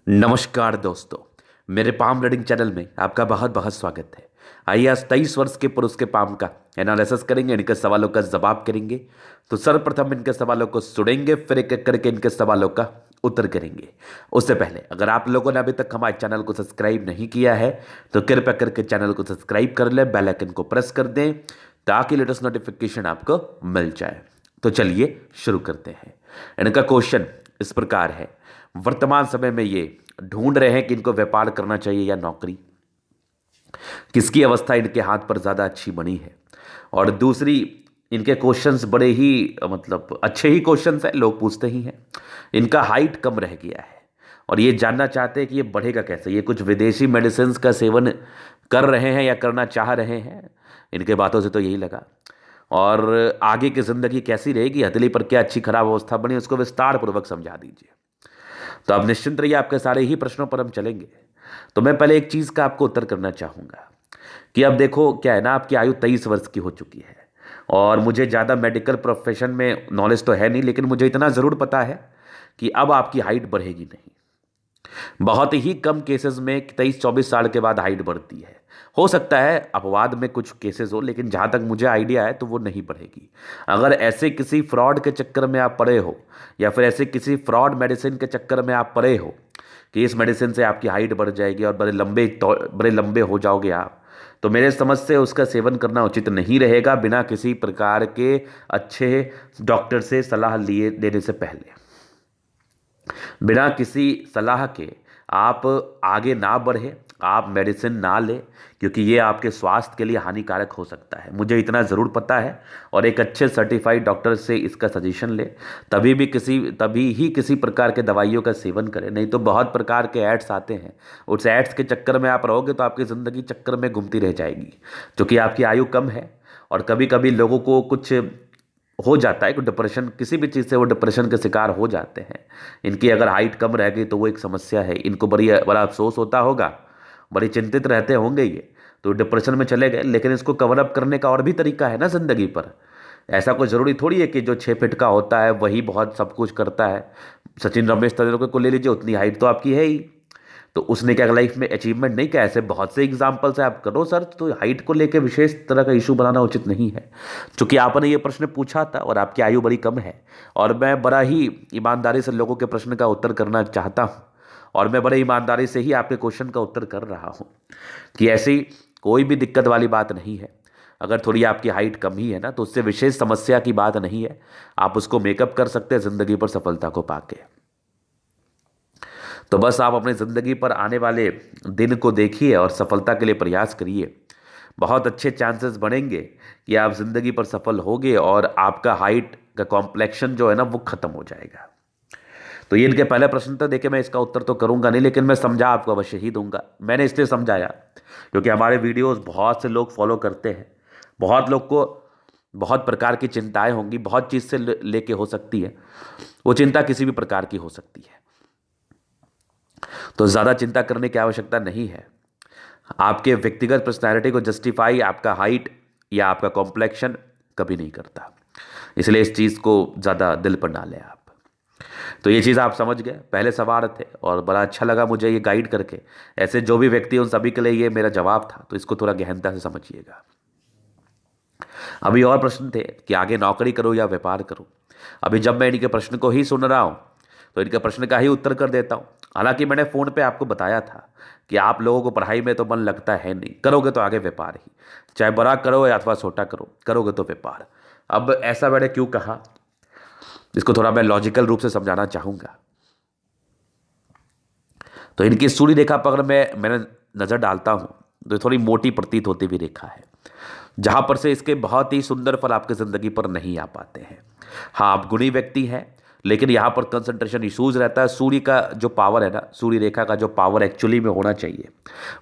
नमस्कार दोस्तों। मेरे पाम रीडिंग चैनल में आपका बहुत बहुत स्वागत है। आइए आज 23 वर्ष के पुरुष के पाम का एनालिसिस करेंगे, इनके सवालों का जवाब करेंगे। तो सर्वप्रथम इनके सवालों को सुनेंगे, फिर एक एक करके इनके सवालों का उत्तर करेंगे। उससे पहले अगर आप लोगों ने अभी तक हमारे चैनल को सब्सक्राइब नहीं किया है तो कृपया करके चैनल को सब्सक्राइब कर लें, बेल आइकन को प्रेस कर दें ताकि लेटेस्ट नोटिफिकेशन आपको मिल जाए। तो चलिए शुरू करते हैं। इनका क्वेश्चन इस प्रकार है, वर्तमान समय में ये ढूंढ रहे हैं कि इनको व्यापार करना चाहिए या नौकरी, किसकी अवस्था इनके हाथ पर ज़्यादा अच्छी बनी है। और दूसरी, इनके क्वेश्चंस बड़े ही अच्छे ही क्वेश्चंस हैं, लोग पूछते ही हैं। इनका हाइट कम रह गया है और ये जानना चाहते हैं कि ये बढ़ेगा कैसे। ये कुछ विदेशी मेडिसिन का सेवन कर रहे हैं या करना चाह रहे हैं, इनके बातों से तो यही लगा। और आगे की ज़िंदगी कैसी रहेगी, हथेली पर क्या अच्छी खराब अवस्था बनी, उसको विस्तार पूर्वक समझा दीजिए। तो अब निश्चिंत रहिए, आपके सारे ही प्रश्नों पर हम चलेंगे। तो मैं पहले एक चीज़ का आपको उत्तर करना चाहूँगा कि अब देखो क्या है ना, आपकी आयु 23 वर्ष की हो चुकी है और मुझे ज़्यादा मेडिकल प्रोफेशन में नॉलेज तो है नहीं, लेकिन मुझे इतना ज़रूर पता है कि अब आपकी हाइट बढ़ेगी नहीं। बहुत ही कम केसेस में 23-24 साल के बाद हाइट बढ़ती है। हो सकता है अपवाद में कुछ केसेस हो, लेकिन जहाँ तक मुझे आइडिया है तो वो नहीं बढ़ेगी। अगर ऐसे किसी फ्रॉड के चक्कर में आप पड़े हो या फिर ऐसे किसी फ्रॉड मेडिसिन के चक्कर में आप पड़े हो कि इस मेडिसिन से आपकी हाइट बढ़ जाएगी और बड़े लंबे हो जाओगे आप, तो मेरे समझ से उसका सेवन करना उचित नहीं रहेगा बिना किसी प्रकार के अच्छे डॉक्टर से सलाह लिए देने से पहले। बिना किसी सलाह के आप आगे ना बढ़े, आप मेडिसिन ना लें, क्योंकि ये आपके स्वास्थ्य के लिए हानिकारक हो सकता है, मुझे इतना ज़रूर पता है। और एक अच्छे सर्टिफाइड डॉक्टर से इसका सजेशन लें, तभी ही किसी प्रकार के दवाइयों का सेवन करें। नहीं तो बहुत प्रकार के एड्स आते हैं, उस एड्स के चक्कर में आप रहोगे तो आपकी ज़िंदगी चक्कर में घूमती रह जाएगी। क्योंकि आपकी आयु कम है और कभी कभी लोगों को कुछ हो जाता है कि डिप्रेशन, किसी भी चीज़ से वो डिप्रेशन के शिकार हो जाते हैं। इनकी अगर हाइट कम रह गई तो वो एक समस्या है, इनको बड़ा अफसोस होता होगा, बड़ी चिंतित रहते होंगे ये, तो डिप्रेशन में चले गए। लेकिन इसको कवर अप करने का और भी तरीका है ना ज़िंदगी पर। ऐसा कोई ज़रूरी थोड़ी है कि जो 6 फीट का होता है वही बहुत सब कुछ करता है। सचिन रमेश तेंदुलकर को ले लीजिए, उतनी हाइट तो आपकी है ही, तो उसने क्या लाइफ में अचीवमेंट नहीं किया। ऐसे बहुत से एग्जाम्पल्स है, आप करो सर्च। तो हाइट को लेकर विशेष तरह का इशू बनाना उचित नहीं है। चूंकि आपने ये प्रश्न पूछा था और आपकी आयु बड़ी कम है और मैं बड़ा ही ईमानदारी से लोगों के प्रश्न का उत्तर करना चाहता हूँ और मैं बड़े ईमानदारी से ही आपके क्वेश्चन का उत्तर कर रहा हूँ कि ऐसी कोई भी दिक्कत वाली बात नहीं है। अगर थोड़ी आपकी हाइट कम ही है ना, तो उससे विशेष समस्या की बात नहीं है, आप उसको मेकअप कर सकते हैं ज़िंदगी पर सफलता को पाके। तो बस आप अपनी ज़िंदगी पर आने वाले दिन को देखिए और सफलता के लिए प्रयास करिए। बहुत अच्छे चांसेस बनेंगे कि आप ज़िंदगी पर सफल होगे और आपका हाइट का कॉम्प्लेक्शन जो है ना वो ख़त्म हो जाएगा। तो ये इनके पहले प्रश्न था। देखिए, मैं इसका उत्तर तो करूंगा नहीं, लेकिन मैं समझा आपको अवश्य ही दूंगा। मैंने इसलिए समझाया क्योंकि हमारे वीडियोस बहुत से लोग फॉलो करते हैं। बहुत लोग को बहुत प्रकार की चिंताएं होंगी, बहुत चीज़ से लेके हो सकती है, वो चिंता किसी भी प्रकार की हो सकती है। तो ज़्यादा चिंता करने की आवश्यकता नहीं है। आपके व्यक्तिगत पर्सनैलिटी को जस्टिफाई आपका हाइट या आपका कॉम्प्लेक्शन कभी नहीं करता, इसलिए इस चीज़ को ज़्यादा दिल पर ना लें आप। तो ये चीज़ आप समझ गए, पहले सवाल थे और बड़ा अच्छा लगा मुझे ये गाइड करके। ऐसे जो भी व्यक्ति उन सभी के लिए ये मेरा जवाब था, तो इसको थोड़ा गहनता से समझिएगा। अभी और प्रश्न थे कि आगे नौकरी करूं या व्यापार करूं। अभी जब मैं इनके प्रश्न को ही सुन रहा हूं तो इनके प्रश्न का ही उत्तर कर देता हूं। हालांकि मैंने फ़ोन पे आपको बताया था कि आप लोगों को पढ़ाई में तो मन लगता है नहीं, करोगे तो आगे व्यापार ही, चाहे बड़ा करो या अथवा छोटा करो, करोगे तो व्यापार। अब ऐसा मैंने क्यों कहा, इसको थोड़ा मैं लॉजिकल रूप से समझाना चाहूँगा। तो इनकी सूर्य रेखा पर अगर मैंने नज़र डालता हूँ तो थोड़ी मोटी प्रतीत होती हुई रेखा है, जहाँ पर से इसके बहुत ही सुंदर फल आपकी ज़िंदगी पर नहीं आ पाते हैं। हाँ, आप गुणी व्यक्ति हैं, लेकिन यहाँ पर कंसंट्रेशन इश्यूज रहता है। सूर्य का जो पावर है ना, सूर्य रेखा का जो पावर एक्चुअली में होना चाहिए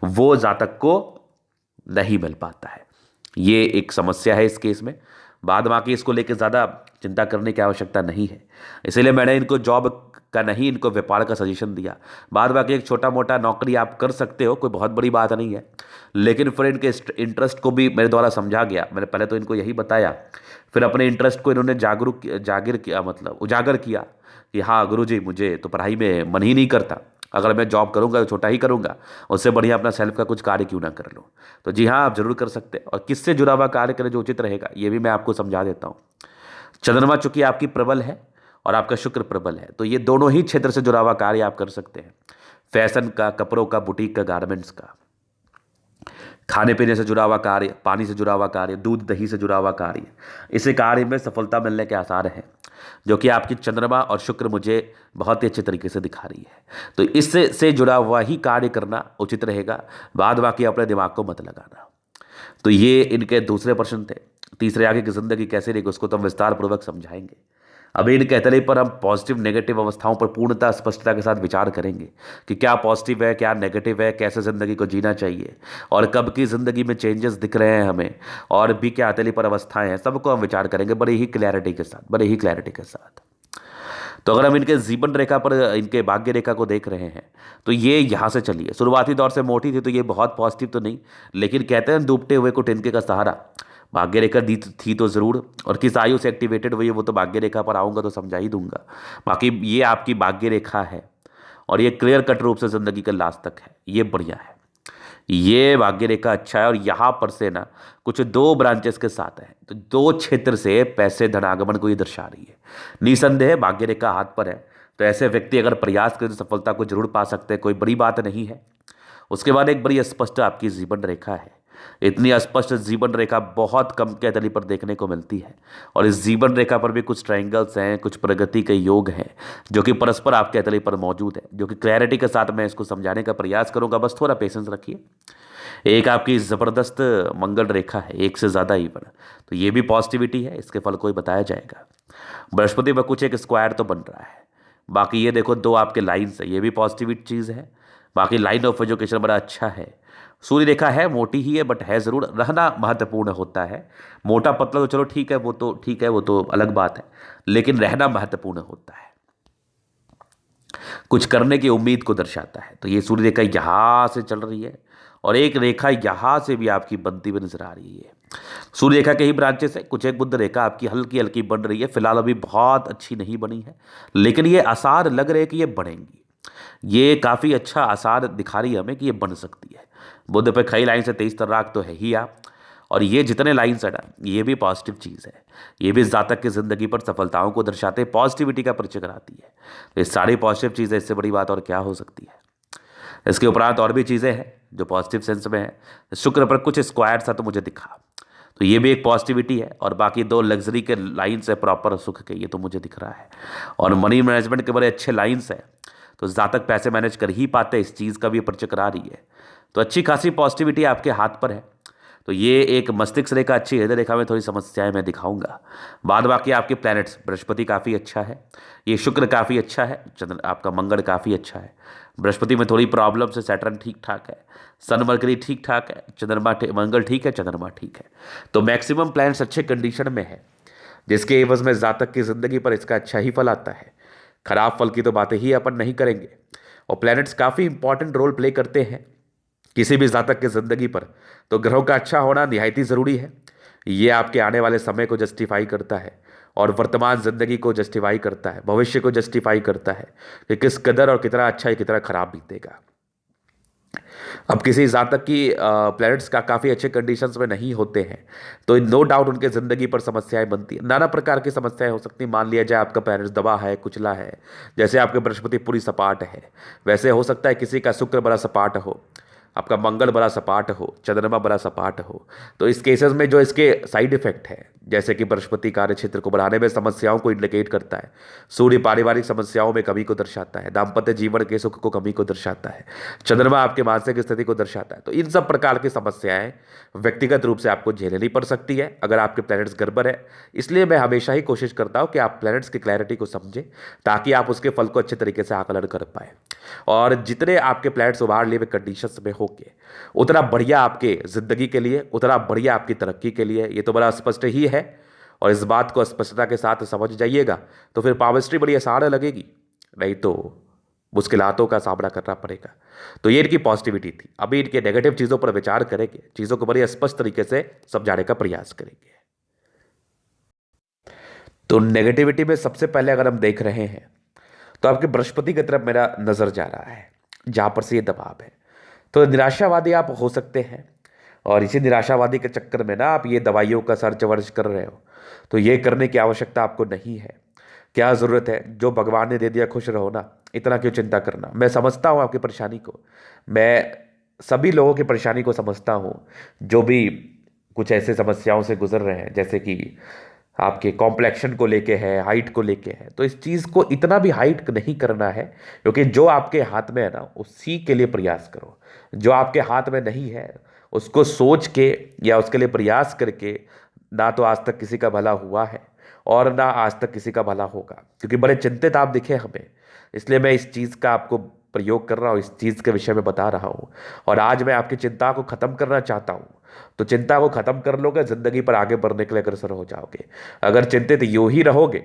वो जातक को नहीं मिल पाता है। ये एक समस्या है इस केस में। बाद बाकी इसको लेकर ज़्यादा चिंता करने की आवश्यकता नहीं है, इसीलिए मैंने इनको जॉब का नहीं, इनको व्यापार का सजेशन दिया। बाद बाकी एक छोटा मोटा नौकरी आप कर सकते हो, कोई बहुत बड़ी बात नहीं है, लेकिन फिर इनके इंटरेस्ट को भी मेरे द्वारा समझा गया। मैंने पहले तो इनको यही बताया, फिर अपने इंटरेस्ट को इन्होंने उजागर किया कि हाँ गुरुजी, मुझे तो पढ़ाई में मन ही नहीं करता, अगर मैं जॉब करूंगा तो छोटा ही करूंगा, उससे बढ़िया अपना सेल्फ का कुछ कार्य क्यों ना कर लूँ। तो जी हाँ, आप जरूर कर सकते हैं। और किससे जुड़ा हुआ कार्य करें जो उचित रहेगा, ये भी मैं आपको समझा देता हूँ। चंद्रमा चूंकि आपकी प्रबल है और आपका शुक्र प्रबल है, तो ये दोनों ही क्षेत्र से जुड़ा हुआ कार्य आप कर सकते हैं। फैशन का, कपड़ों का, बुटीक का, गारमेंट्स का, खाने पीने से जुड़ा हुआ कार्य, पानी से जुड़ा हुआ कार्य, दूध दही से जुड़ा हुआ कार्य, इसी कार्य में सफलता मिलने के आसार हैं, जो कि आपकी चंद्रमा और शुक्र मुझे बहुत ही अच्छे तरीके से दिखा रही है। तो इससे से जुड़ा हुआ ही कार्य करना उचित रहेगा, बाद बाकी अपने दिमाग को मत लगाना। तो ये इनके दूसरे प्रश्न थे। तीसरे, आगे की जिंदगी कैसे रहेगी उसको तो हम विस्तार पूर्वक समझाएंगे। अभी इन कहतले पर हम पॉजिटिव नेगेटिव अवस्थाओं पर पूर्णतः स्पष्टता के साथ विचार करेंगे कि क्या पॉजिटिव है, क्या नेगेटिव है, कैसे ज़िंदगी को जीना चाहिए, और कब की ज़िंदगी में चेंजेस दिख रहे हैं हमें, और भी क्या हथेली पर अवस्थाएं हैं, सबको हम विचार करेंगे बड़ी ही क्लैरिटी के साथ, बड़ी ही क्लैरिटी के साथ। तो अगर हम इनके जीवन रेखा पर, इनके भाग्य रेखा को देख रहे हैं, तो ये यहाँ से चलिए। शुरुआती दौर से मोटी थी तो ये बहुत पॉजिटिव तो नहीं, लेकिन कहते हैं डूबते हुए को तिनके का सहारा। भाग्य रेखा दी थी तो ज़रूर, और किस आयु से एक्टिवेटेड हुई है वो तो भाग्य रेखा पर आऊँगा तो समझा ही दूंगा। बाकी ये आपकी भाग्य रेखा है और ये क्लियर कट रूप से ज़िंदगी के लास्ट तक है, ये बढ़िया है। ये भाग्य रेखा अच्छा है, और यहाँ पर से ना कुछ दो ब्रांचेस के साथ है, तो दो क्षेत्र से पैसे धनागमन को ये दर्शा रही है। निसंदेह भाग्य रेखा हाथ पर है, तो ऐसे व्यक्ति अगर प्रयास करें तो सफलता को जरूर पा सकते हैं, कोई बड़ी बात नहीं है। उसके बाद एक बड़ी स्पष्ट आपकी जीवन रेखा है। इतनी स्पष्ट जीवन रेखा बहुत कम के तली पर देखने को मिलती है, और इस जीवन रेखा पर भी कुछ ट्रायंगल्स हैं, कुछ प्रगति के योग हैं जो कि परस्पर आपके तली पर मौजूद है, जो कि क्लैरिटी के साथ मैं इसको समझाने का प्रयास करूंगा, बस थोड़ा पेशेंस रखिए। एक आपकी ज़बरदस्त मंगल रेखा है, एक से ज़्यादा इवन, तो ये भी पॉजिटिविटी है, इसके फल को ही बताया जाएगा। बृहस्पति पर कुछ एक स्क्वायर तो बन रहा है। बाकी ये देखो दो आपके लाइन्स है, ये भी पॉजिटिव चीज़ है। बाकी लाइन ऑफ एजुकेशन बड़ा अच्छा है। सूर्य रेखा है, मोटी ही है, बट है ज़रूर, रहना महत्वपूर्ण होता है। मोटा पतला तो चलो ठीक है, वो तो ठीक है, वो तो अलग बात है, लेकिन रहना महत्वपूर्ण होता है, कुछ करने की उम्मीद को दर्शाता है। तो ये सूर्य रेखा यहाँ से चल रही है, और एक रेखा यहाँ से भी आपकी बनती हुई नजर आ रही है। सूर्य रेखा के ही ब्रांचेस है, कुछ एक बुध रेखा आपकी हल्की हल्की बन रही है, फिलहाल अभी बहुत अच्छी नहीं बनी है, लेकिन ये आसार लग रहे हैं कि ये बढ़ेंगी। ये काफ़ी अच्छा आसार दिखा रही है हमें कि ये बन सकती है। बुध पे खई लाइन से 23 तर्राक तो है ही आप, और ये जितने लाइन्स है ना, ये भी पॉजिटिव चीज़ है। ये भी जातक की ज़िंदगी पर सफलताओं को दर्शाते हैं, पॉजिटिविटी का परिचय कराती है। तो ये सारी पॉजिटिव चीज़ें, इससे बड़ी बात और क्या हो सकती है। इसके उपरांत और भी चीज़ें हैं जो पॉजिटिव सेंस में है। शुक्र पर कुछ स्क्वायर सा तो मुझे दिखा, तो ये भी एक पॉजिटिविटी है। और बाकी दो लग्जरी के लाइन्स है, प्रॉपर सुख के, ये तो मुझे दिख रहा है। और मनी मैनेजमेंट के बड़े अच्छे लाइन्स हैं, तो जातक पैसे मैनेज कर ही पाते, इस चीज़ का भी परिचय करा रही है। तो अच्छी खासी पॉजिटिविटी आपके हाथ पर है। तो ये एक मस्तिष्क रेखा अच्छी, हृदय रेखा में थोड़ी समस्याएं मैं दिखाऊंगा। बाद बाकी आपके प्लैनेट्स, बृहस्पति काफ़ी अच्छा है, ये शुक्र काफ़ी अच्छा है, चंद्र आपका मंगल काफ़ी अच्छा है। बृहस्पति में थोड़ी प्रॉब्लम से, सैटर्न ठीक ठाक है, सन मरकरी ठीक ठाक है, मंगल ठीक है, चंद्रमा ठीक है। तो मैक्सिमम प्लैनेट्स अच्छे कंडीशन में है, जिसके एवज में जातक की ज़िंदगी पर इसका अच्छा ही फल आता है। खराब फल की तो बातें ही अपन नहीं करेंगे। और प्लैनेट्स काफ़ी इंपॉर्टेंट रोल प्ले करते हैं किसी भी जातक की ज़िंदगी पर, तो ग्रहों का अच्छा होना निहायती ज़रूरी है। ये आपके आने वाले समय को जस्टिफाई करता है, और वर्तमान ज़िंदगी को जस्टिफाई करता है, भविष्य को जस्टिफाई करता है कि किस कदर और कितना अच्छा है, कितना खराब बीतेगा। अब किसी जातक की प्लैनेट्स का काफ़ी अच्छे कंडीशंस में नहीं होते हैं, तो नो डाउट उनके ज़िंदगी पर समस्याएं बनती हैं, नाना प्रकार की समस्याएं हो सकती हैं। मान लिया जाए आपका प्लैनेट्स दबा है, कुचला है, जैसे आपके बृहस्पति पूरी सपाट है, वैसे हो सकता है किसी का शुक्र बड़ा सपाट हो, आपका मंगल बड़ा सपाट हो, चंद्रमा बड़ा सपाट हो। तो इस केसेस में जो इसके साइड इफेक्ट है, जैसे कि बृहस्पति कार्य क्षेत्र को बढ़ाने में समस्याओं को इंडिकेट करता है, सूर्य पारिवारिक समस्याओं में कमी को दर्शाता है, दाम्पत्य जीवन के सुख को कमी को दर्शाता है, चंद्रमा आपके मानसिक स्थिति को दर्शाता है। तो इन सब प्रकार की समस्याएं व्यक्तिगत रूप से आपको झेलनी पड़ सकती है अगर आपके प्लैनेट्स गड़बड़ है। इसलिए मैं हमेशा ही कोशिश करता हूं कि आप प्लैनेट्स की क्लैरिटी को समझें, ताकि आप उसके फल को अच्छे तरीके से आकलन कर पाए। और जितने आपके प्लैनेट्स उभार लिए हुए कंडीशंस में होके, उतना बढ़िया आपके जिंदगी के लिए, उतना बढ़िया आपकी तरक्की के लिए, ये तो बड़ा स्पष्ट ही है। और इस बात को स्पष्टता के साथ समझ जाइएगा, तो फिर पावस्ट्री बड़ी आसान लगेगी, नहीं तो मुश्किलातों का सामना करना पड़ेगा। तो ये इनकी पॉजिटिविटी थी। अभी इनके नेगेटिव चीज़ों पर विचार करेंगे, चीज़ों को बड़ी स्पष्ट तरीके से समझाने का प्रयास करेंगे। तो नेगेटिविटी में सबसे पहले अगर हम देख रहे हैं, तो आपके बृहस्पति की तरफ मेरा नजर जा रहा है। जहाँ पर से ये दबाव है। तो निराशावादी आप हो सकते हैं, और इसी निराशावादी के चक्कर में ना आप ये दवाइयों का सर्च वर्च कर रहे हो। तो ये करने की आवश्यकता आपको नहीं है। क्या ज़रूरत है, जो भगवान ने दे दिया खुश रहो ना, इतना क्यों चिंता करना। मैं समझता हूँ आपकी परेशानी को, मैं सभी लोगों की परेशानी को समझता हूँ जो भी कुछ ऐसे समस्याओं से गुजर रहे हैं, जैसे कि आपके कॉम्प्लेक्शन को लेके है, हाइट को लेके है। तो इस चीज़ को इतना भी हाइट नहीं करना है, क्योंकि जो आपके हाथ में है ना उसी के लिए प्रयास करो। जो आपके हाथ में नहीं है उसको सोच के या उसके लिए प्रयास करके ना तो आज तक किसी का भला हुआ है और ना आज तक किसी का भला होगा, क्योंकि बड़े चिंतित आप दिखे हमें, इसलिए मैं इस चीज़ का आपको प्रयोग कर रहा हूँ, इस चीज़ के विषय में बता रहा हूँ। और आज मैं आपकी चिंता को ख़त्म करना चाहता हूँ। तो चिंता को ख़त्म कर लोगे, ज़िंदगी पर आगे बढ़ने के लिए अग्रसर हो जाओगे। अगर चिंतित यूं ही रहोगे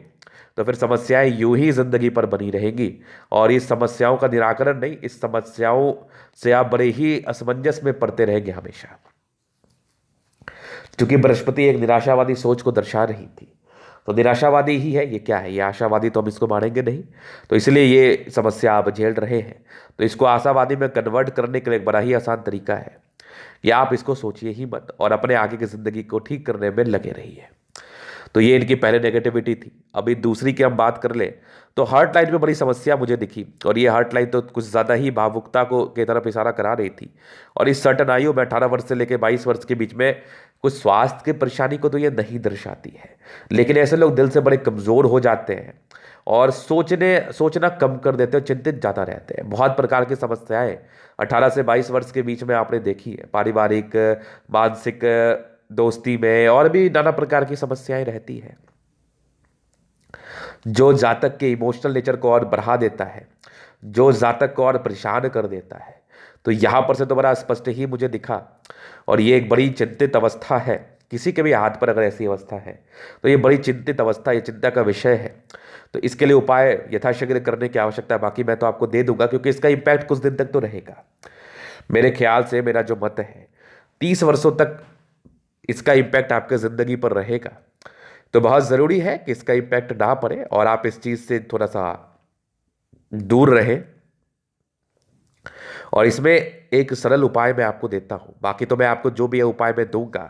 तो फिर समस्याएं यूं ही ज़िंदगी पर बनी रहेंगी, और इस समस्याओं का निराकरण नहीं, इस समस्याओं से आप बड़े ही असमंजस में पड़ते रहेंगे हमेशा। क्योंकि बृहस्पति एक निराशावादी सोच को दर्शा रही थी, तो निराशावादी ही है ये, क्या है ये आशावादी, तो हम इसको मानेंगे नहीं। तो इसलिए ये समस्या आप झेल रहे हैं। तो इसको आशावादी में कन्वर्ट करने के लिए एक बड़ा ही आसान तरीका है कि आप इसको सोचिए ही मत और अपने आगे की ज़िंदगी को ठीक करने में लगे रहिए। तो ये इनकी पहले नेगेटिविटी थी। अभी दूसरी की हम बात कर ले तो हार्ट लाइन में बड़ी समस्या मुझे दिखी, और ये हार्ट लाइन तो कुछ ज़्यादा ही भावुकता को की तरफ इशारा करा रही थी। और इस सर्टन आयु में 18 वर्ष से लेकर 22 वर्ष के बीच में कुछ स्वास्थ्य की परेशानी को तो ये नहीं दर्शाती है, लेकिन ऐसे लोग दिल से बड़े कमज़ोर हो जाते हैं और सोचना कम कर देते हैं, चिंतित ज़्यादा रहते हैं। बहुत प्रकार की समस्याएं 18 से 22 वर्ष के बीच में आपने देखी है, पारिवारिक, मानसिक, दोस्ती में, और भी नाना प्रकार की समस्याएं रहती है, जो जातक के इमोशनल नेचर को और बढ़ा देता है, जो जातक को और परेशान कर देता है। तो यहाँ पर से तो बड़ा स्पष्ट ही मुझे दिखा, और ये एक बड़ी चिंतित अवस्था है। किसी के भी हाथ पर अगर ऐसी अवस्था है तो ये बड़ी चिंतित अवस्था, ये चिंता का विषय है। तो इसके लिए उपाय यथाशीघ्र करने की आवश्यकता है। बाकी मैं तो आपको दे दूंगा, क्योंकि इसका इम्पैक्ट कुछ दिन तक तो रहेगा। मेरे ख्याल से, मेरा जो मत है, 30 वर्षों तक इसका इम्पैक्ट आपके ज़िंदगी पर रहेगा। तो बहुत ज़रूरी है कि इसका इम्पैक्ट ना पड़े और आप इस चीज़ से थोड़ा सा दूर रहें। और इसमें एक सरल उपाय मैं आपको देता हूँ। बाकी तो मैं आपको जो भी उपाय मैं दूंगा,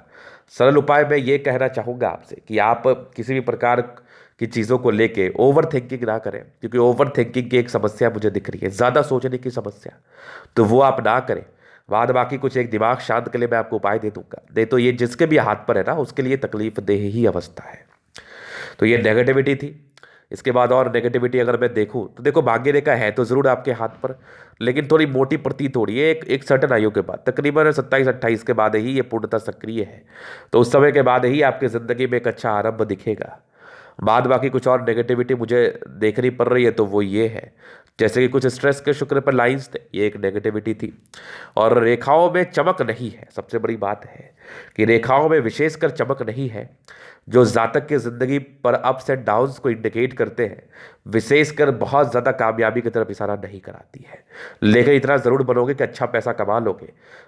सरल उपाय मैं ये कहना चाहूँगा आपसे कि आप किसी भी प्रकार की चीज़ों को लेके ओवर थिंकिंग ना करें, क्योंकि ओवर थिंकिंग की एक समस्या मुझे दिख रही है, ज़्यादा सोचने की समस्या, तो वो आप ना करें। बाद बाकी कुछ एक दिमाग शांत के लिए मैं आपको उपाय दे दूंगा। दे तो ये जिसके भी हाथ पर है ना उसके लिए तकलीफ देह ही अवस्था है। तो ये नेगेटिविटी थी। इसके बाद और नेगेटिविटी अगर मैं देखूं तो देखो, भाग्य रेखा है तो जरूर आपके हाथ पर, लेकिन थोड़ी मोटी प्रतीत हो रही है। एक सर्टन आयु के बाद, तकरीबन 27-28 के बाद ही ये पूर्णतः सक्रिय है। तो उस समय के बाद ही आपकी ज़िंदगी में एक अच्छा आरंभ दिखेगा। बाद बाकी कुछ और नेगेटिविटी मुझे देखनी पड़ रही है, तो वो ये है, जैसे कि कुछ स्ट्रेस के शुक्र पर लाइंस थे, ये एक नेगेटिविटी थी। और रेखाओं में चमक नहीं है। सबसे बड़ी बात है कि रेखाओं में विशेषकर चमक नहीं है, जो जातक की ज़िंदगी पर अप्स एंड डाउन्स को इंडिकेट करते हैं, विशेषकर बहुत ज़्यादा कामयाबी की तरफ इशारा नहीं कराती है। लेकिन इतना ज़रूर बनोगे कि अच्छा पैसा कमा लोगे,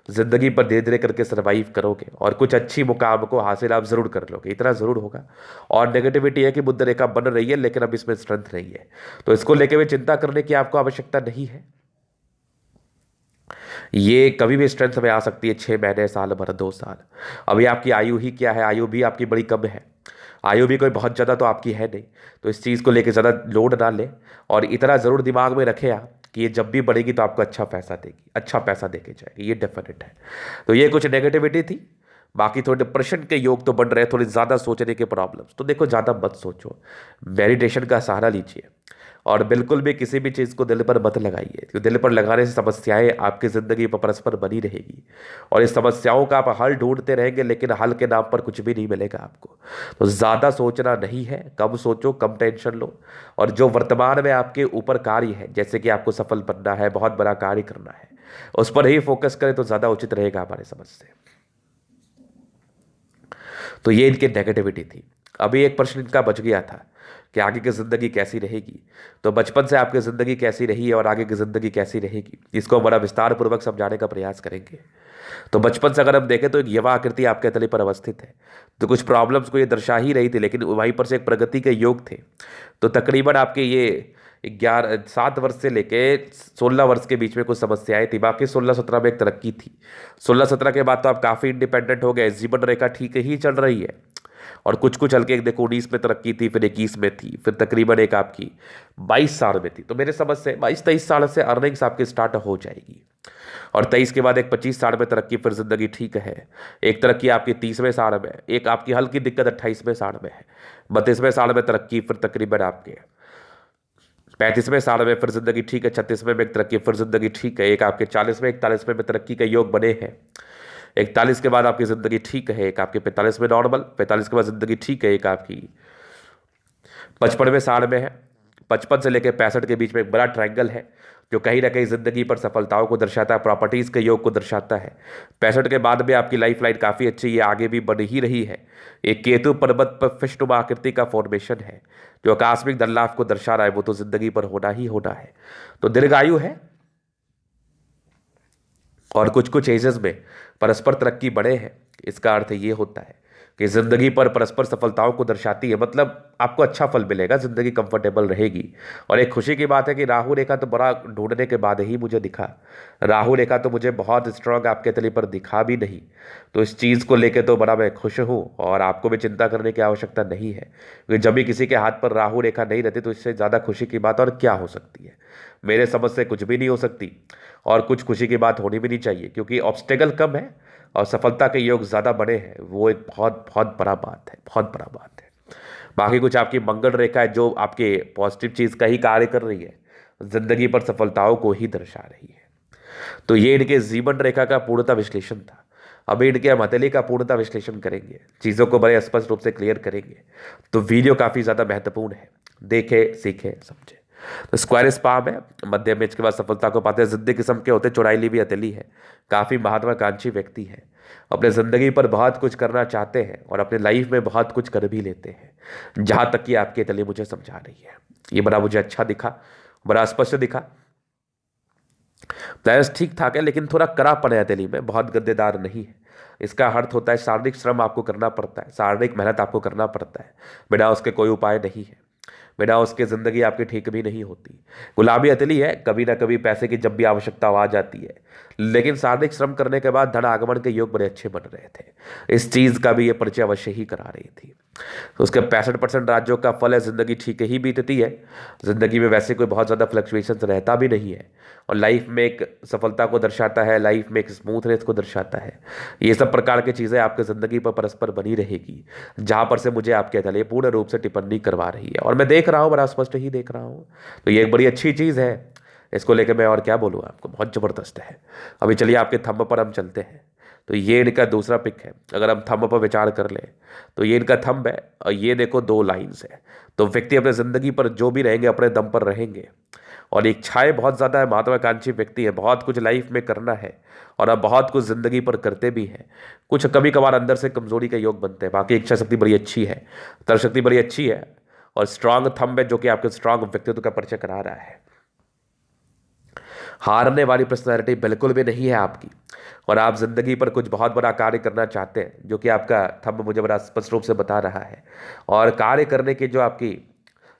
ज़िंदगी पर धीरे धीरे करके सर्वाइव करोगे और कुछ अच्छी मुकाम को हासिल आप ज़रूर कर लोगे, इतना ज़रूर होगा। और नेगेटिविटी है कि बुध रेखा बन रही है, लेकिन अब इसमें स्ट्रेंथ नहीं है, तो इसको लेकर भी चिंता करने की आपको आवश्यकता नहीं है। ये कभी भी स्ट्रेंथ में आ सकती है, 6 महीने, साल भर, 2 साल। अभी आपकी आयु ही क्या है, आयु भी आपकी बड़ी कम है, आयु भी कोई बहुत ज़्यादा तो आपकी है नहीं। तो इस चीज़ को लेकर ज़्यादा लोड ना ले, और इतना ज़रूर दिमाग में रखें आप कि ये जब भी बढ़ेगी तो आपको अच्छा पैसा देगी, अच्छा पैसा देके जाएगी, ये डेफिनेट है। तो ये कुछ नेगेटिविटी थी। बाकी थोड़े डिप्रेशन के योग तो बन रहे हैं, थोड़ी ज़्यादा सोचने के प्रॉब्लम्स। तो देखो, ज़्यादा मत सोचो, मेडिटेशन का सहारा लीजिए, और बिल्कुल भी किसी भी चीज़ को दिल पर मत लगाइए, क्योंकि दिल पर लगाने से समस्याएं आपकी ज़िंदगी पर परस्पर बनी रहेगी, और इस समस्याओं का आप हल ढूंढते रहेंगे, लेकिन हल के नाम पर कुछ भी नहीं मिलेगा आपको। तो ज़्यादा सोचना नहीं है, कम सोचो, कम टेंशन लो, और जो वर्तमान में आपके ऊपर कार्य है, जैसे कि आपको सफल बनना है, बहुत बड़ा कार्य करना है, उस पर ही फोकस करें तो ज़्यादा उचित रहेगा हमारे समझ से। तो ये इनकी नेगेटिविटी थी। अभी एक प्रश्न इनका बच गया था कि आगे की ज़िंदगी कैसी रहेगी। तो बचपन से आपकी ज़िंदगी कैसी रही है और आगे की ज़िंदगी कैसी रहेगी, इसको बड़ा विस्तार पूर्वक समझाने का प्रयास करेंगे। तो बचपन से अगर हम देखें तो एक युवा आकृति आपके तले पर अवस्थित है, तो कुछ प्रॉब्लम्स को ये दर्शा ही रही थी, लेकिन वहीं पर से एक प्रगति के योग थे। तो तकरीबन आपके ये 7 वर्ष से लेके 16 वर्ष के बीच में कुछ समस्याएं थी, बाकी 16-17 में एक तरक्की थी। 16-17 के बाद तो आप काफ़ी इंडिपेंडेंट हो गए, जीवन रेखा ठीक ही चल रही है। और कुछ कुछ हल्के, एक देखो 19 में तरक्की थी, फिर 21 में थी, फिर तकरीबन एक आपकी 22 साल में थी। तो मेरे समझ से 22-23 साल से अर्निंग्स आपकी स्टार्ट हो जाएगी। और 23 के बाद एक 25 साल में तरक्की, फिर जिंदगी ठीक है। एक तरक्की आपकी 30वें साल में, एक आपकी हल्की दिक्कत 28वें साल में है। 32वें साल में तरक्की, फिर तकरीबन आपके 35वें साल में फिर जिंदगी ठीक है। 36वें में एक तरक्की, फिर जिंदगी ठीक है। एक आपके 40वें 41वें में तरक्की के योग बने हैं। 41 के बाद आपकी जिंदगी ठीक है। एक आपके 45 में नॉर्मल, 45 के बाद जिंदगी ठीक है। एक आपकी 55वें साल में है। 55 से लेकर 65 के बीच में एक बड़ा ट्रायंगल है, जो कहीं ना कहीं जिंदगी पर सफलताओं को दर्शाता है, प्रॉपर्टीज के योग को दर्शाता है। 65 के बाद भी आपकी लाइफ लाइन काफी अच्छी, ये आगे भी बन ही रही है। एक केतु पर्वत पर फिष्टुम आकृति का फॉर्मेशन है, जो आकस्मिक धन लाभ को दर्शा रहा है, वो तो जिंदगी पर होना ही होना है। तो दीर्घायु है, और कुछ कुछ एजेस में परस्पर तरक्की बढ़े हैं। इसका अर्थ ये होता है कि जिंदगी पर परस्पर सफलताओं को दर्शाती है, मतलब आपको अच्छा फल मिलेगा, जिंदगी कंफर्टेबल रहेगी। और एक खुशी की बात है कि राहु रेखा तो बड़ा ढूंढने के बाद ही मुझे दिखा। राहु रेखा तो मुझे बहुत स्ट्रांग आपके तली पर दिखा भी नहीं। तो इस चीज़ को लेकर तो बड़ा मैं खुश हूँ, और आपको भी चिंता करने की आवश्यकता नहीं है, क्योंकि जब भी किसी के हाथ पर राहु रेखा नहीं रहती तो इससे ज़्यादा खुशी की बात और क्या हो सकती है। मेरे समझ से कुछ भी नहीं हो सकती, और कुछ खुशी की बात होनी भी नहीं चाहिए, क्योंकि ऑब्स्टेकल कम है और सफलता के योग ज़्यादा बड़े हैं। वो एक बहुत बहुत बड़ा बात है, बहुत बड़ा बात है। बाकी कुछ आपकी मंगल रेखा है, जो आपके पॉजिटिव चीज़ का ही कार्य कर रही है, जिंदगी पर सफलताओं को ही दर्शा रही है। तो ये इनके जीवन रेखा का पूर्णता विश्लेषण था। अभी इनके हम हथेली का पूर्णता विश्लेषण करेंगे, चीज़ों को बड़े स्पष्ट रूप से क्लियर करेंगे। तो वीडियो काफ़ी ज़्यादा महत्वपूर्ण है, देखे सीखे समझे। तो स्क्वायर स्पाम है, मध्यम में इसके बाद सफलता को पाते हैं। जिद्दी किस्म के होते, चौड़ाई भी हथेली है, काफ़ी महत्वाकांक्षी व्यक्ति है, अपने ज़िंदगी पर बहुत कुछ करना चाहते हैं और अपने लाइफ में बहुत कुछ कर भी लेते हैं। जहाँ तक कि आपकी हथेली मुझे समझा रही है, ये बड़ा मुझे अच्छा दिखा, बड़ा स्पष्ट दिखा। प्लैनर्स ठीक ठाक है, लेकिन थोड़ा कड़ापन है हथेली में, बहुत गद्देदार नहीं है। इसका अर्थ होता है शारीरिक श्रम आपको करना पड़ता है, शारीरिक मेहनत आपको करना पड़ता है, बिना उसके कोई उपाय नहीं है। बिना उसके ज़िंदगी आपकी ठीक भी नहीं होती। गुलाबी हथेली है, कभी ना कभी पैसे की जब भी आवश्यकता आ जाती है, लेकिन शारीरिक श्रम करने के बाद धन आगमन के योग बड़े अच्छे बन रहे थे। इस चीज़ का भी ये परिचय अवश्य ही करा रही थी। तो उसके 65% राज्यों का फल है, ज़िंदगी ठीक ही बीतती है। ज़िंदगी में वैसे कोई बहुत ज़्यादा फ्लक्चुएशन रहता भी नहीं है, और लाइफ में एक सफलता को दर्शाता है, लाइफ में एक स्मूथनेस को दर्शाता है। ये सब प्रकार की चीज़ें आपकी ज़िंदगी पर परस्पर बनी रहेगी, जहाँ पर से मुझे आपके हथेली पूर्ण रूप से टिप्पणी करवा रही है, और मैं देख रहा हूँ, बड़ा स्पष्ट ही देख रहा हूँ। तो ये एक बड़ी अच्छी चीज़ है, इसको लेकर मैं और क्या बोलूँ आपको, बहुत ज़बरदस्त है। अभी चलिए आपके थंब पर हम चलते हैं। तो ये इनका दूसरा पिक है। अगर हम थंब पर विचार कर लें तो ये इनका थंब है, और ये देखो 2 लाइन्स है। तो व्यक्ति अपने ज़िंदगी पर जो भी रहेंगे अपने दम पर रहेंगे, और इच्छाएं बहुत ज़्यादा है, महत्वाकांक्षी व्यक्ति है, बहुत कुछ लाइफ में करना है, और अब बहुत कुछ ज़िंदगी पर करते भी हैं। कुछ कभी कभार अंदर से कमजोरी के योग बनते हैं, बाकी इच्छा शक्ति बड़ी अच्छी है, तर्क शक्ति बड़ी अच्छी है, और स्ट्रांग थंब है, जो कि आपके स्ट्रांग व्यक्तित्व का परिचय करा रहा है। हारने वाली पर्सनैलिटी बिल्कुल भी नहीं है आपकी, और आप जिंदगी पर कुछ बहुत बड़ा कार्य करना चाहते हैं, जो कि आपका थंब मुझे बड़ा स्पष्ट रूप से बता रहा है। और कार्य करने की जो आपकी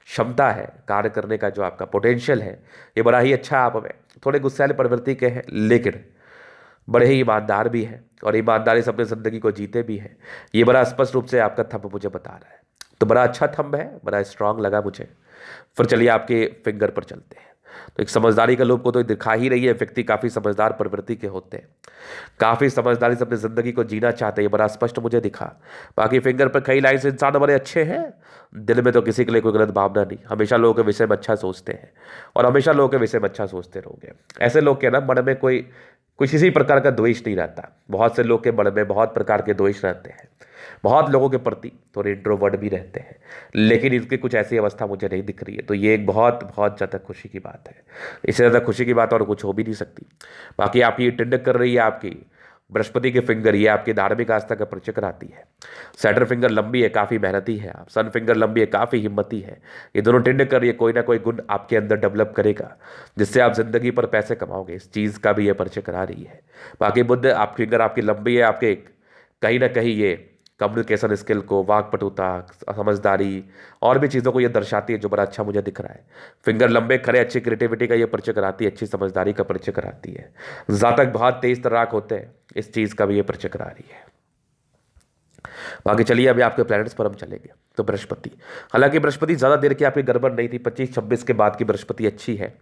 क्षमता है, कार्य करने का जो आपका पोटेंशियल है, ये बड़ा ही अच्छा आप में। थोड़े गुस्सैल प्रवृत्ति के हैं, लेकिन बड़े ही ईमानदार भी हैं, और ईमानदारी से अपनी ज़िंदगी को जीते भी हैं। ये बड़ा स्पष्ट रूप से आपका थंब मुझे बता रहा है। तो बड़ा अच्छा थंब है, बड़ा स्ट्रांग लगा मुझे। फिर चलिए आपके फिंगर पर चलते हैं। तो एक समझदारी का लोभ को तो दिखा ही रही है, व्यक्ति काफ़ी समझदार प्रवृत्ति के होते हैं, काफ़ी समझदारी से अपनी ज़िंदगी को जीना चाहते हैं, बड़ा स्पष्ट मुझे दिखा। बाकी फिंगर पर कई लाइन से इंसान बड़े अच्छे हैं, दिल में तो किसी के लिए कोई गलत भावना नहीं, हमेशा लोगों के विषय में अच्छा सोचते हैं, और हमेशा लोगों के विषय में अच्छा सोचते रहोगे। ऐसे लोग के ना मन में कोई कुछ इसी प्रकार का द्वेष नहीं रहता। बहुत से लोग के मन में बहुत प्रकार के द्वेष रहते हैं, बहुत लोगों के प्रति थोड़े इंट्रोवर्ट भी रहते हैं, लेकिन इनकी कुछ ऐसी अवस्था मुझे नहीं दिख रही है। तो ये एक बहुत बहुत ज़्यादा खुशी की बात है, इससे ज़्यादा खुशी की बात और कुछ हो भी नहीं सकती। बाकी आपकी टिंडक कर रही है आपकी बृहस्पति के फिंगर, ये आपकी धार्मिक आस्था का परिचय कराती है। सैटर्न फिंगर लंबी है, काफ़ी मेहनती है आप। सन फिंगर लंबी है, काफ़ी हिम्मती है। ये दोनों टिंडक कर रही है, कोई ना कोई गुण आपके अंदर डेवलप करेगा, जिससे आप जिंदगी पर पैसे कमाओगे, इस चीज़ का भी ये परिचय करा रही है। बाकी बुद्ध आप फिंगर आपकी लंबी है, आपके कहीं ना कहीं ये कम्युनिकेशन स्किल को, वाकपटुता, समझदारी और भी चीज़ों को ये दर्शाती है, जो बड़ा अच्छा मुझे दिख रहा है। फिंगर लंबे खड़े, अच्छी क्रिएटिविटी का ये परिचय कराती है, अच्छी समझदारी का परिचय कराती है। जातक बहुत तेज तर्राक होते हैं, इस चीज़ का भी ये परिचय करा रही है। बाकी चलिए अभी आपके प्लैनेट्स पर हम चलेंगे। तो बृहस्पति, हालांकि बृहस्पति ज़्यादा देर की आपकी गड़बड़ नहीं थी, 25-26 के बाद की बृहस्पति अच्छी है।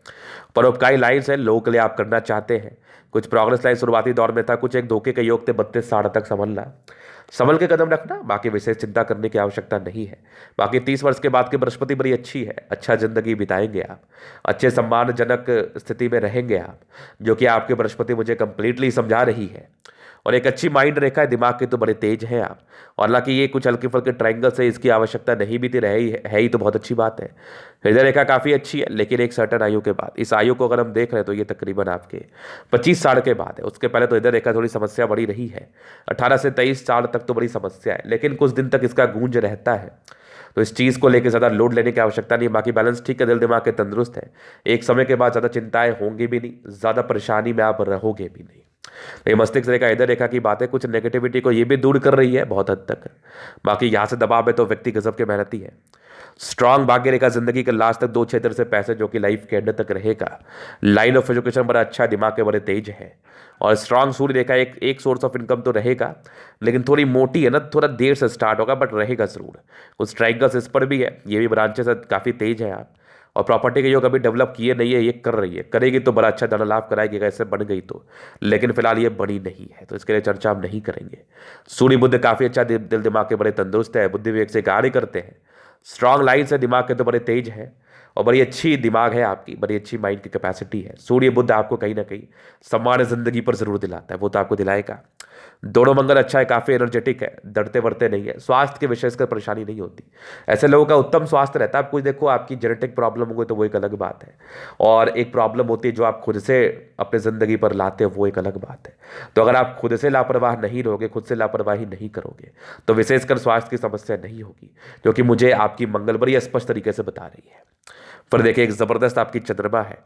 परोपकारी लाइन्स है, लोगों के लिए आप करना चाहते हैं। कुछ प्रोग्रेस लाइन शुरुआती दौर में था, कुछ एक धोखे के योग थे, 32-60 तक संभल के कदम रखना, बाकी विशेष चिंता करने की आवश्यकता नहीं है। बाकी 30 वर्ष के बाद की बृहस्पति बड़ी अच्छी है, अच्छा जिंदगी बिताएंगे आप, अच्छे सम्मानजनक स्थिति में रहेंगे आप, जो कि आपकी बृहस्पति मुझे कंप्लीटली समझा रही है। और एक अच्छी माइंड रेखा है, दिमाग के तो बड़े तेज हैं आप। और हालांकि ये कुछ हल्के फुल्के ट्रायंगल से इसकी आवश्यकता नहीं भी थी, है ही तो बहुत अच्छी बात है। हृदय रेखा काफ़ी अच्छी है, लेकिन एक सर्टन आयु के बाद, इस आयु को अगर हम देख रहे हैं तो ये तकरीबन आपके 25 साल के बाद है। उसके पहले तो हृदय रेखा थोड़ी समस्या बड़ी रही है, 18 से 23 साल तक तो बड़ी समस्या है, लेकिन कुछ दिन तक इसका गूंज रहता है। तो इस चीज़ को लेकर ज़्यादा लोड लेने की आवश्यकता नहीं। बाकी बैलेंस ठीक है, दिल दिमाग के तंदुरुस्त है। एक समय के बाद ज़्यादा चिंताएं होंगी भी नहीं, ज़्यादा परेशानी में आप रहोगे भी नहीं। तो ये मस्तिष्क रेखा, हृदय रेखा की बात है, कुछ नेगेटिविटी को ये भी दूर कर रही है बहुत हद तक। बाकी यहाँ से दबाव है तो व्यक्ति गजब के मेहनती है। स्ट्रांग भाग्य रेखा, जिंदगी के लास्ट तक 2 क्षेत्र से पैसे, जो कि लाइफ के एंड तक रहेगा। लाइन ऑफ एजुकेशन बड़ा अच्छा, दिमाग के बड़े तेज है। और स्ट्रांग सूर्य रेखा, एक सोर्स ऑफ इनकम तो रहेगा, लेकिन थोड़ी मोटी है ना, थोड़ा देर से स्टार्ट होगा, बट रहेगा जरूर। कुछ ट्राइंगल्स इस पर भी है, ये भी ब्रांचेस काफ़ी तेज है आप। और प्रॉपर्टी के योग अभी डेवलप किए नहीं है, ये कर रही है, करेगी तो बड़ा अच्छा धन लाभ कराएगी ऐसे बन गई तो। लेकिन फिलहाल ये बनी नहीं है, तो इसके लिए चर्चा हम नहीं करेंगे। सूर्य बुद्ध काफ़ी अच्छा, दिल दिमाग के बड़े तंदुरुस्त है, बुद्धि विवेक से कार्य करते हैं। स्ट्रांग लाइन से दिमाग के तो बड़े तेज है, और बड़ी अच्छी दिमाग है आपकी, बड़ी अच्छी माइंड की कैपेसिटी है। सूर्य बुद्ध आपको कहीं ना कहीं सम्मान जिंदगी पर जरूर दिलाता है, वो तो आपको दिलाएगा। दोनों मंगल अच्छा है, काफ़ी एनर्जेटिक है, डरते वरते नहीं है। स्वास्थ्य के विशेष कर परेशानी नहीं होती, ऐसे लोगों का उत्तम स्वास्थ्य रहता है। आप कुछ देखो, आपकी जेनेटिक प्रॉब्लम हो गई तो वो एक अलग बात है, और एक प्रॉब्लम होती है जो आप खुद से अपनी ज़िंदगी पर लाते हो, वो एक अलग बात है। तो अगर आप खुद से लापरवाह नहीं रहोगे, खुद से लापरवाही नहीं करोगे, तो विशेषकर स्वास्थ्य की समस्या नहीं होगी, क्योंकि मुझे आपकी मंगल बड़ी स्पष्ट तरीके से बता रही है। फिर देखिए, एक ज़बरदस्त आपकी चंद्रमा है,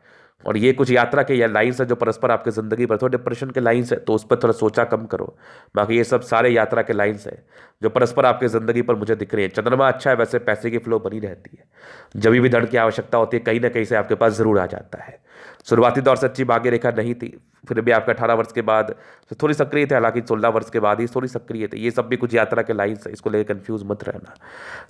और ये कुछ यात्रा के या लाइन्स है जो परस्पर आपकी ज़िंदगी पर, थोड़ा डिप्रेशन के लाइन्स है तो उस पर थोड़ा सोचा कम करो। बाकी ये सब सारे यात्रा के लाइन्स है जो परस्पर आपकी ज़िंदगी पर मुझे दिख रही है। चंद्रमा अच्छा है, वैसे पैसे की फ्लो बनी रहती है, जब भी धन की आवश्यकता होती है कहीं ना कहीं से आपके पास ज़रूर आ जाता है। शुरुआती दौर से अच्छी भाग्य रेखा नहीं थी, फिर भी आपका 18 वर्ष के बाद से थोड़ी सक्रिय थे, हालांकि 16 वर्ष के बाद ही थोड़ी सक्रिय थे। ये सब भी कुछ यात्रा के लाइन्स है, इसको लेकर कंफ्यूज मत रहना।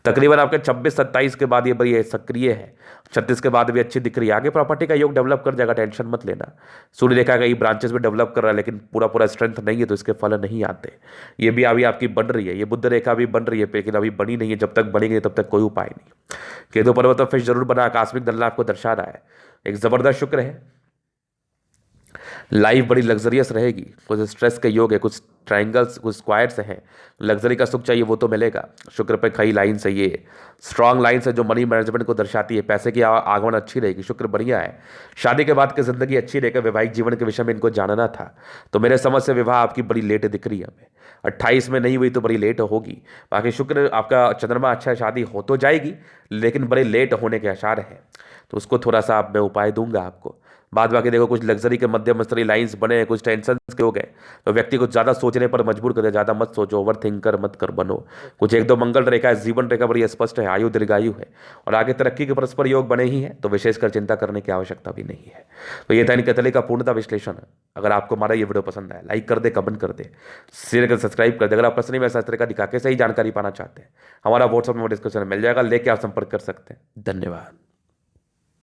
तकरीबन आपके 26-27 के बाद ये बड़ी सक्रिय है, 36 के बाद भी अच्छी दिख रही है। आगे प्रॉपर्टी का योग डेवलप कर जाएगा, टेंशन मत लेना। सूर्य रेखा कई ब्रांचेस में डेवलप कर रहा है, लेकिन पूरा पूरा स्ट्रेंथ नहीं है, तो इसके फल नहीं आते। ये भी अभी आपकी बन रही है, ये बुध रेखा भी बन रही है, लेकिन अभी बनी नहीं है। जब तक बनेगी तब तक कोई उपाय नहीं। केतु पर्वत और फिश जरूर बना, आकस्मिक धन लाभ को दर्शा रहा है। एक जबरदस्त शुक्र है, लाइफ बड़ी लग्जरियस रहेगी। कुछ स्ट्रेस के योग है, कुछ ट्राइंगल्स, कुछ स्क्वायर्स हैं। लग्जरी का सुख चाहिए वो तो मिलेगा। शुक्र पे कई लाइन्स है, ये स्ट्रांग लाइन्स है जो मनी मैनेजमेंट को दर्शाती है। पैसे की आगमन अच्छी रहेगी, शुक्र बढ़िया है। शादी के बाद की जिंदगी अच्छी रहेगी। वैवाहिक जीवन के विषय में इनको जानना था, तो मेरे समझ से विवाह आपकी बड़ी लेट दिख रही है हमें। 28 में नहीं हुई तो बड़ी लेट होगी। बाकी शुक्र आपका चंद्रमा अच्छा है, शादी हो तो जाएगी, लेकिन बड़े लेट होने के आसार हैं, तो उसको थोड़ा सा आप मैं उपाय दूंगा आपको। बाद बाकी देखो, कुछ लग्जरी के मध्यम स्तरीय लाइंस बने हैं, कुछ टेंशन के हो गए, तो व्यक्ति को ज़्यादा सोचने पर मजबूर कर दे। ज़्यादा मत सोचो, ओवर थिंकर मत कर बनो। कुछ एक दो मंगल रेखा है, जीवन रेखा बड़ी स्पष्ट है, आयु दीर्घायु है, और आगे तरक्की के परस्पर योग बने ही हैं, तो विशेषकर चिंता करने की आवश्यकता भी नहीं है। तो ये था इनके तले का पूर्णता विश्लेषण। अगर आपको हमारा ये वीडियो पसंद आया, लाइक कर दे, कमेंट कर दे, शेयर कर, सब्सक्राइब कर दे। अगर आप पर्सनली मेरे शास्त्र का दिखा के सही जानकारी पाना चाहते हैं, हमारा व्हाट्सअप नंबर डिस्क्रिप्शन में मिल जाएगा, लेके आप संपर्क कर सकते हैं। धन्यवाद।